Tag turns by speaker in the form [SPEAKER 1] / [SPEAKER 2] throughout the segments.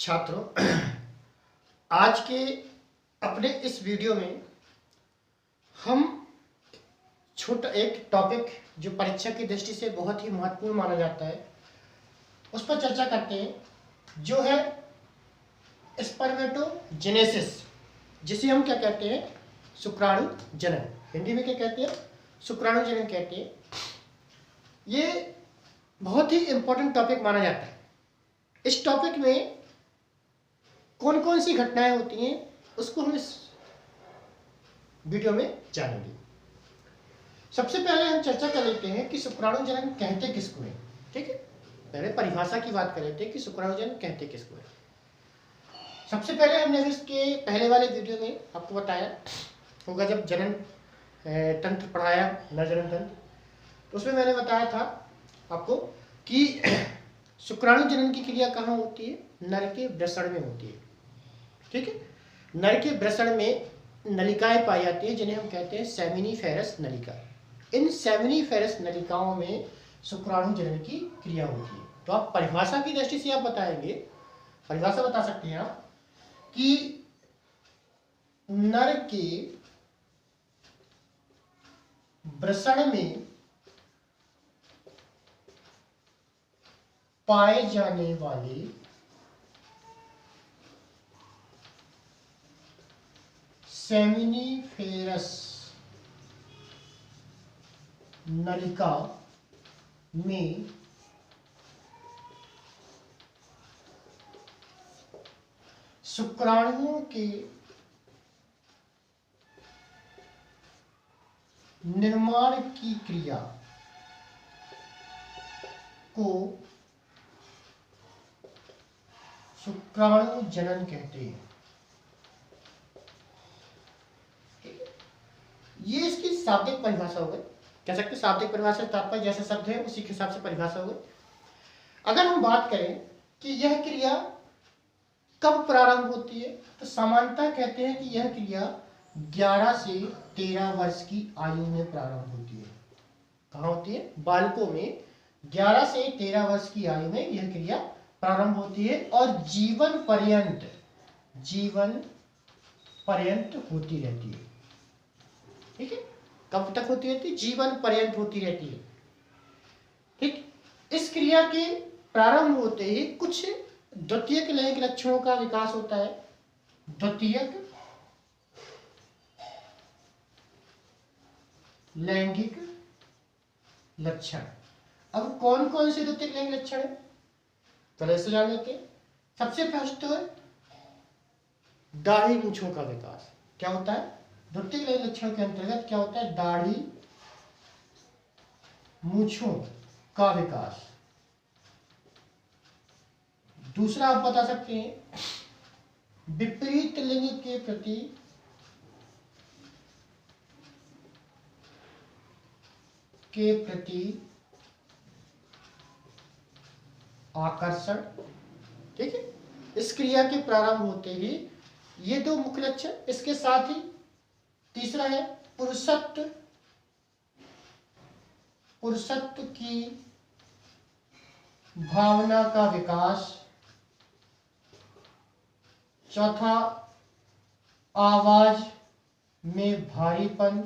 [SPEAKER 1] छात्रों, आज के अपने इस वीडियो में हम छोटा एक टॉपिक जो परीक्षा की दृष्टि से बहुत ही महत्वपूर्ण माना जाता है उस पर चर्चा करते हैं, जो है स्पर्मेटोजेनेसिस, जिसे हम क्या कहते हैं, शुक्राणु जनन। हिंदी में क्या कहते हैं, शुक्राणु जनन कहते हैं। ये बहुत ही इंपॉर्टेंट टॉपिक माना जाता है। इस टॉपिक में कौन कौन सी घटनाएं होती हैं उसको हम इस वीडियो में जानेंगे। सबसे पहले हम चर्चा कर लेते हैं कि शुक्राणु जनन कहते किसको है। ठीक है, पहले परिभाषा की बात कर लेते हैं कि शुक्राणु जनन कहते किसको है। सबसे पहले हमने इसके पहले वाले वीडियो में आपको बताया होगा, जब जनन तंत्र पढ़ाया, नरजनन तंत्र, तो उसमें मैंने बताया था आपको कि शुक्राणु जनन की क्रिया कहाँ होती है, नर के वृषण में होती है। ठीक है, नर के वृषण में नलिकाएं पाई जाती है जिन्हें हम कहते हैं सेमिनिफेरस नलिका। इन सेमिनिफेरस नलिकाओं में शुक्राणु जनन की क्रिया होती है। तो आप परिभाषा की दृष्टि से आप बताएंगे, परिभाषा बता सकते हैं आप कि नर के वृषण में पाए जाने वाले सेमिनिफेरस नलिका में शुक्राणुओं के निर्माण की क्रिया को शुक्राणु जनन कहते हैं। ये इसकी शाब्दिक परिभाषा हो गई, कह सकते हैं शाब्दिक परिभाषा तात्पर्य जैसे शब्द है उसी के हिसाब से परिभाषा हो गई। अगर हम बात करें कि यह क्रिया कब प्रारंभ होती है, तो सामान्यतः कहते हैं कि यह क्रिया 11 से 13 वर्ष की आयु में प्रारंभ होती है। कहाँ होती है, बालकों में 11 से 13 वर्ष की आयु में यह क्रिया प्रारंभ होती है और जीवन पर्यंत होती रहती है। ठीक है, कब तक होती रहती है, जीवन पर्यंत होती रहती है। ठीक, इस क्रिया के प्रारंभ होते ही कुछ द्वितीयक लैंगिक लक्षणों का विकास होता है। द्वितीयक लैंगिक लक्षण, अब कौन कौन से द्वितीयक लैंगिक लक्षण है, चलो इससे जान लेते हैं। सबसे फर्स्ट तो है दाढ़ी मूंछों का विकास। क्या होता है, द्वितीयक लैंगिक लक्षण के अंतर्गत क्या होता है, दाढ़ी मूंछों का विकास। दूसरा आप बता सकते हैं विपरीत लिंग के प्रति आकर्षण। ठीक है, इस क्रिया के प्रारंभ होते ही ये दो मुख्य लक्षण, इसके साथ ही तीसरा है पुरुषत्व की भावना का विकास। चौथा आवाज में भारीपन।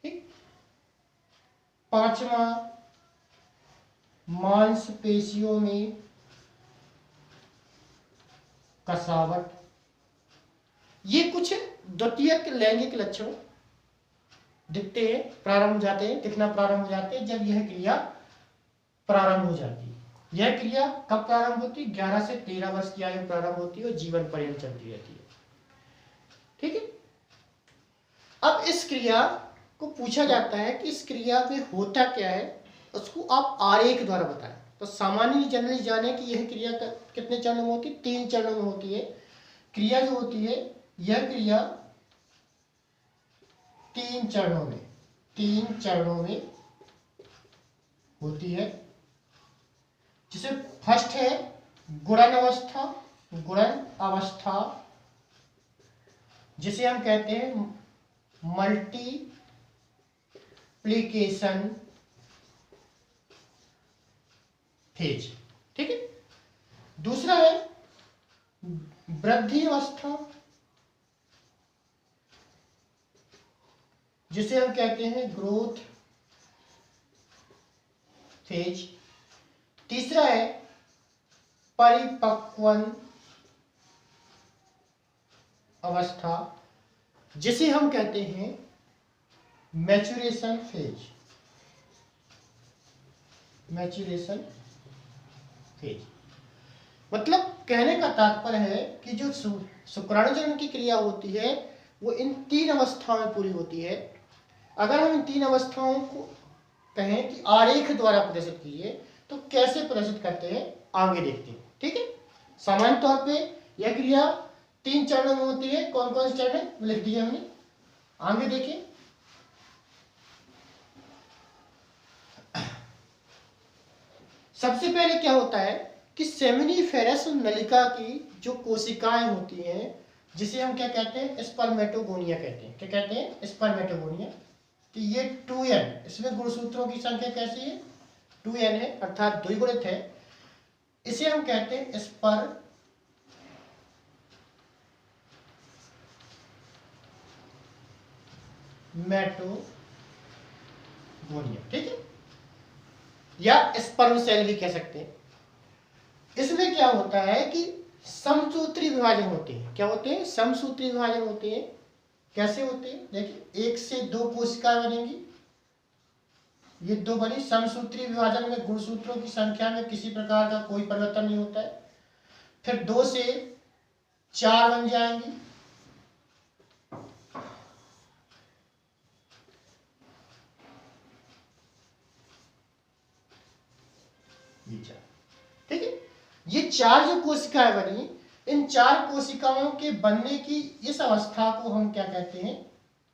[SPEAKER 1] ठीक, पांचवा मांसपेशियों में कसावट। ये कुछ द्वितीयक लैंगिक लक्षण दिखते हैं, प्रारंभ हो जाते हैं, दिखना प्रारंभ हो जाते हैं जब यह क्रिया प्रारंभ हो जाती है। यह क्रिया कब प्रारंभ होती है, 11 से 13 वर्ष की आयु प्रारंभ होती है और जीवन पर्यंत चलती रहती है। ठीक है, अब इस क्रिया को पूछा जाता है कि इस क्रिया में होता क्या है, उसको आप आरेख द्वारा बताएं। तो सामान्य जनरली जाने कि यह क्रिया कितने चरणों में होती है, 3 चरणों में होती है। क्रिया जो होती है, यह क्रिया 3 चरणों में होती है, जिसे फर्स्ट है गुणन अवस्था, जिसे हम कहते हैं मल्टीप्लिकेशन फेज। ठीक है, दूसरा है वृद्धि अवस्था, जिसे हम कहते हैं ग्रोथ फेज। तीसरा है परिपक्वन अवस्था, जिसे हम कहते हैं मैच्योरेशन फेज। मैच्योरेशन फेज मतलब कहने का तात्पर्य है कि जो शुक्राणुजनन की क्रिया होती है वो इन 3 अवस्थाओं में पूरी होती है। अगर हम इन 3 अवस्थाओं को कहें कि आरेख द्वारा प्रदर्शित कीजिए तो कैसे प्रदर्शित करते हैं आगे देखते हैं। ठीक है, सामान्य तौर पे यह क्रिया 3 चरणों में होती है। कौन कौन से चरण है लिख दिए हमने, आगे देखिए। सबसे पहले क्या होता है कि सेमिनिफेरस नलिका की जो कोशिकाएं होती हैं, जिसे हम क्या कहते हैं स्पर्मेटोगोनिया कहते हैं। क्या कहते हैं स्पर्मेटोगोनिया। तो ये 2n, इसमें गुणसूत्रों की संख्या कैसी है 2n है, अर्थात द्विगुणित है। इसे हम कहते हैं स्पर्मेटोगोनिया। ठीक है, या स्पर्म सेल भी कह सकते हैं। इसमें क्या होता है कि समसूत्री विभाजन होते हैं। क्या होते हैं समसूत्री विभाजन होते हैं। कैसे होते हैं देखिए, 1 से 2 कोशिकाएं बनेंगी, ये 2 बनी। समसूत्री विभाजन में गुणसूत्रों की संख्या में किसी प्रकार का कोई परिवर्तन नहीं होता है। फिर 2 से 4 बन जाएंगी, ये 4। ठीक है, ये 4 जो कोशिकाएं बनी, इन 4 कोशिकाओं के बनने की इस अवस्था को हम क्या कहते हैं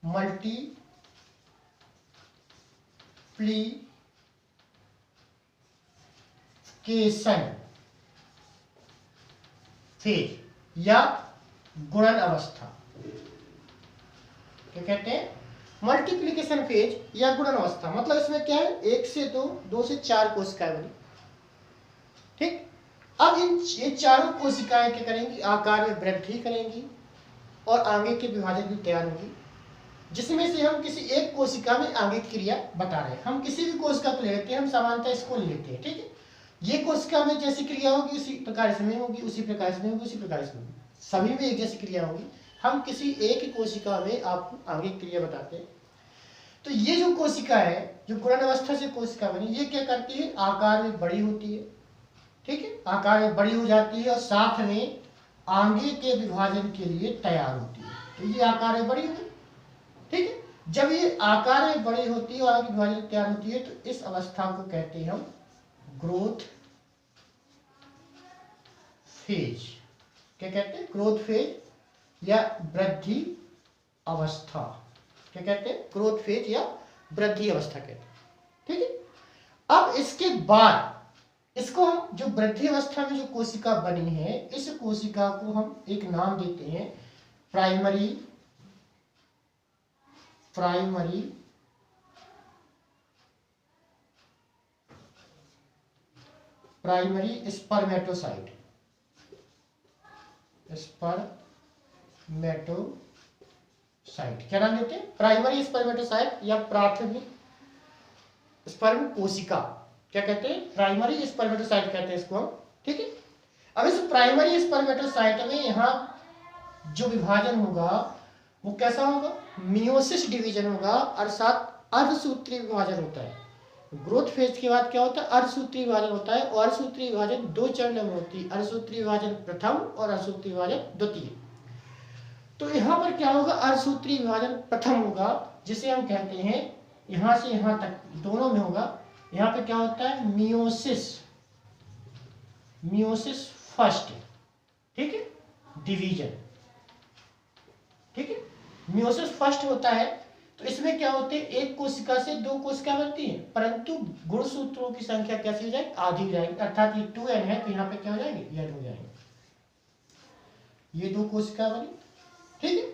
[SPEAKER 1] मल्टीप्लिकेशन फेज या गुणन अवस्था। क्या कहते हैं मल्टीप्लिकेशन फेज या गुणन अवस्था। मतलब इसमें क्या है 1 से 2, 2 से 4 कोशिकाएं बनी। ठीक, अब ये चारों कोशिकाएं क्या करेंगी आकार में वृद्धि करेंगी और आगे के विभाजन भी तैयार होगी, जिसमें से हम किसी एक कोशिका में आगे की क्रिया बता रहे हैं। हम किसी भी कोशिका को ले लेते हैं, हम सामान्यतः इसको ले लेते हैं। ठीक है, ये कोशिका में जैसी क्रिया होगी उसी प्रकार इसमें होगी, उसी प्रकार इसमें होगी, उसी प्रकार इसमें होगी, सभी में एक जैसी क्रिया होगी। हम किसी एक कोशिका में आपको आगे क्रिया बताते हैं। तो ये जो कोशिका है जो गुणन अवस्था से कोशिका बनी, ये क्या करती है आकार में बड़ी होती है। ठीक है, आकार में बड़ी हो जाती है और साथ में आगे के विभाजन के लिए तैयार होती है। तो ये आकार में बड़ी हुई। ठीक है, जब ये आकार में बड़ी होती है और आगे विभाजन तैयार होती है तो इस अवस्था को कहते हैं हम ग्रोथ फेज। क्या कहते हैं ग्रोथ फेज या वृद्धि अवस्था। क्या कहते हैं ग्रोथ फेज या वृद्धि अवस्था कहते हैं। ठीक है, अब इसके बाद इसको हम जो वृद्धि अवस्था में जो कोशिका बनी है, इस कोशिका को हम एक नाम देते हैं प्राइमरी स्पर्मेटोसाइट। क्या नाम देते हैं प्राइमरी स्पर्मेटोसाइट या प्राथमिक स्पर्म कोशिका। क्या कहते हैं प्राइमरी स्पर्मेटोसाइट कहते हैं इसको हम। ठीक है, अब इस प्राइमरी स्पर्मेटोसाइट में यहाँ जो विभाजन होगा वो कैसा होगा मियोसिस डिवीजन होगा, अर्थात अर्धसूत्री विभाजन होता है। ग्रोथ फेज के बाद क्या होता है अर्धसूत्री विभाजन होता है, और अर्धसूत्री विभाजन 2 चरणों में होती है, अर्धसूत्री विभाजन प्रथम और अर्धसूत्री विभाजन द्वितीय। तो यहाँ पर क्या होगा अर्धसूत्री विभाजन प्रथम होगा, जिसे हम कहते हैं यहाँ से यहाँ तक दोनों में होगा। यहाँ पे क्या होता है मियोसिस फर्स्ट। ठीक है, डिवीजन। ठीक है, मियोसिस फर्स्ट होता है। तो इसमें क्या होते हैं एक कोशिका से 2 कोशिका बनती है, परंतु गुणसूत्रों की संख्या कैसी हो जाएगी आधी हो जाएगी, अर्थात ये 2n है तो यहाँ पे क्या हो जाएंगे n हो जाएंगे। ये 2 कोशिका बनी। ठीक है,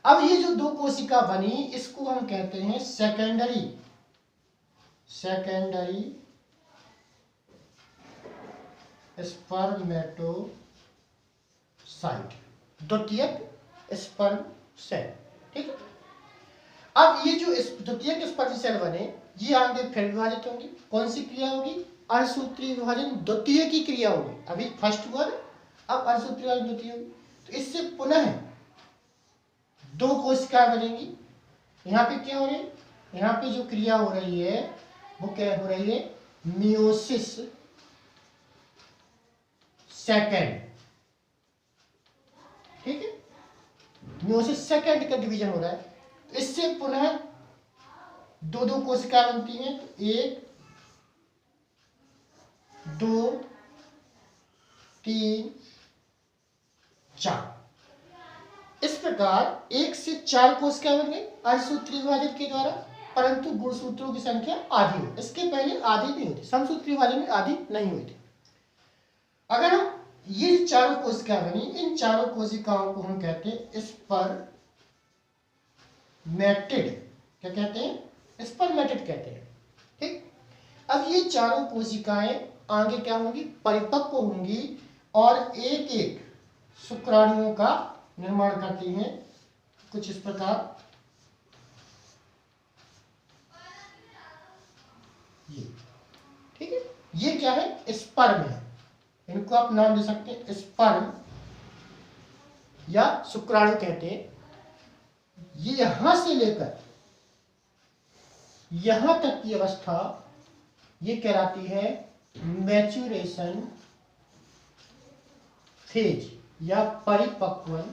[SPEAKER 1] अब ये जो 2 कोशिका बनी इसको हम कहते हैं सेकेंडरी स्पर्मेटोसाइट, द्वितीयक स्पर्म सेल। ठीक है, अब ये जो द्वितीयक स्पर्म सेल बने ये आगे फिर विभाजित होंगे। कौन सी क्रिया होगी? अर्धसूत्रीय विभाजन द्वितीय की क्रिया होगी। अभी फर्स्ट हुआ ना, अब अर्धसूत्रीय विभाजन द्वितीय होगी। तो इससे पुनः दो कोशिकाएं बनेंगी। यहाँ पे क्या हो रही है? यहाँ पे जो क्रिया हो रही है वो क्या हो रही है? Meiosis second. ठीक है, मियोसिस सेकेंड का डिवीजन हो रहा है। तो इससे पुनः दो दो कोशिकाएं बनती हैं। तो 1 2 3 4, इस प्रकार 1 से 4 कोशिकाएं बन गई अर्धसूत्रीय विभाजन के द्वारा, परंतु गुणसूत्रों की संख्या आधी हुई। इसके पहले आधी नहीं हुई थी, समसूत्रीय विभाजन में आधी नहीं हुई थी। अगर हम ये चारों कोशिकाएं बनी, इन चारों कोशिकाओं को हम कहते हैं स्पर्मेटिड। क्या कहते हैं? स्पर्मेटिड कहते हैं। ठीक, अब ये चारों कोशिकाएं आगे क्या होंगी? परिपक्व होंगी और एक एक शुक्राणुओं का निर्माण करती हैं, कुछ इस प्रकार। ये ठीक है, ये क्या है? स्पर्म है। इनको आप नाम दे सकते हैं स्पर्म या शुक्राणु कहते हैं। ये यहां से लेकर यहां तक की अवस्था ये कहलाती है मैच्यूरेशन फेज या परिपक्वन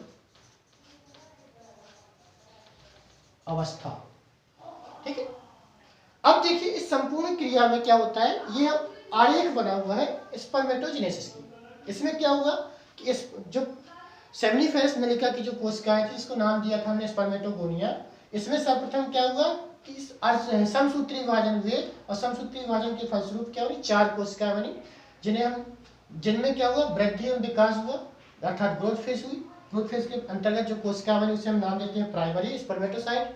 [SPEAKER 1] अवस्था। ठीक है, अब देखिए इस संपूर्ण क्रिया में क्या होता है? यह आरेख बना हुआ है स्पर्मेटोजेनेसिस की। इसमें क्या हुआ कि इस जो सेमिनिफेरस नलिका की जो कोशिकाएं थी, इसको नाम दिया था हमने स्पर्मेटोगोनिया। इसमें सर्वप्रथम क्या हुआ कि समसूत्रीय विभाजन हुए और समसूत्रीय विभाजन के फलस्वरूप क्या हुई? 4 कोशिकाएं बनी, जिनमें क्या हुआ? वृद्धि एवं विकास हुआ, अर्थात ग्रोथ फेज हुई। ग्रोथ फेज के अंतर्गत जो कोशिका बनी उसे हम नाम देते हैं प्राइमरी स्पर्मेटोसाइट।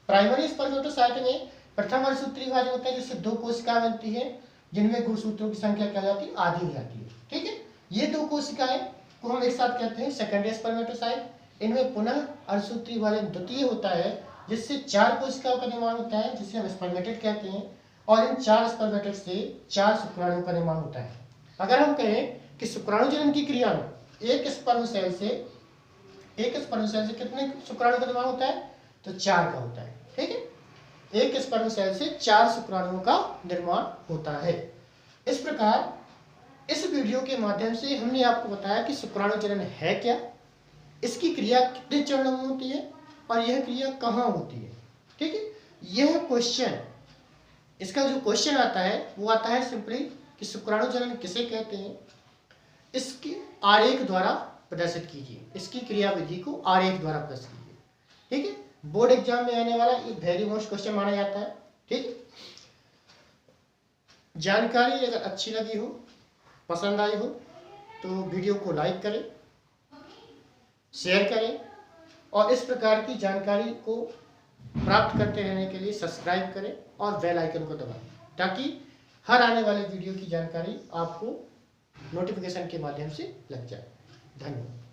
[SPEAKER 1] प्राइमरी स्पर्मेटोसाइट में प्रथम अर्धसूत्रीय विभाजन होता है, जिससे 2 कोशिकाएं बनती है, जिनमें गुणसूत्रों की संख्या क्या जाती है? आधी हो जाती है। ठीक है, ये 2 कोशिकाएं को हम एक साथ कहते हैं सेकेंडरी स्पर्मेटोसाइट। इनमें पुनः अर्धसूत्रीय विभाजन द्वितीय होता है, जिससे 4 कोशिकाओं का निर्माण होता है, जिसे हम स्पर्मेटेड कहते हैं। और इन 4 स्पर्मेटेड से 4 शुक्राणुओं का निर्माण होता है। अगर हम कहें कि शुक्राणु जनन की क्रिया में एक स्पर्म सेल से कितने शुक्राणु का निर्माण होता है? तो 4 का होता है। ठीक है, एक स्पर्म सेल से 4 शुक्राणुओं का निर्माण होता है। इस प्रकार इस वीडियो के माध्यम से हमने आपको बताया कि शुक्राणु जनन है क्या, इसकी क्रिया कितने चरणों में होती है और यह क्रिया कहाँ होती है। ठीक है, यह क्वेश्चन, इसका जो क्वेश्चन आता है वो आता है सिंपली कि शुक्राणु जनन किसे कहते हैं, इसकी आरेख द्वारा प्रदर्शित कीजिए। इसकी क्रिया विधि को आरेख द्वारा प्रदर्शित कीजिए। ठीक है, बोर्ड एग्जाम में आने वाला एक वेरी मोस्ट क्वेश्चन माना जाता है। ठीक है, जानकारी अगर अच्छी लगी हो, पसंद आई हो, तो वीडियो को लाइक करें, शेयर करें और इस प्रकार की जानकारी को प्राप्त करते रहने के लिए सब्सक्राइब करें और बेल आइकन को दबाएं, ताकि हर आने वाले वीडियो की जानकारी आपको नोटिफिकेशन के माध्यम से लग जाए। धन्यवाद।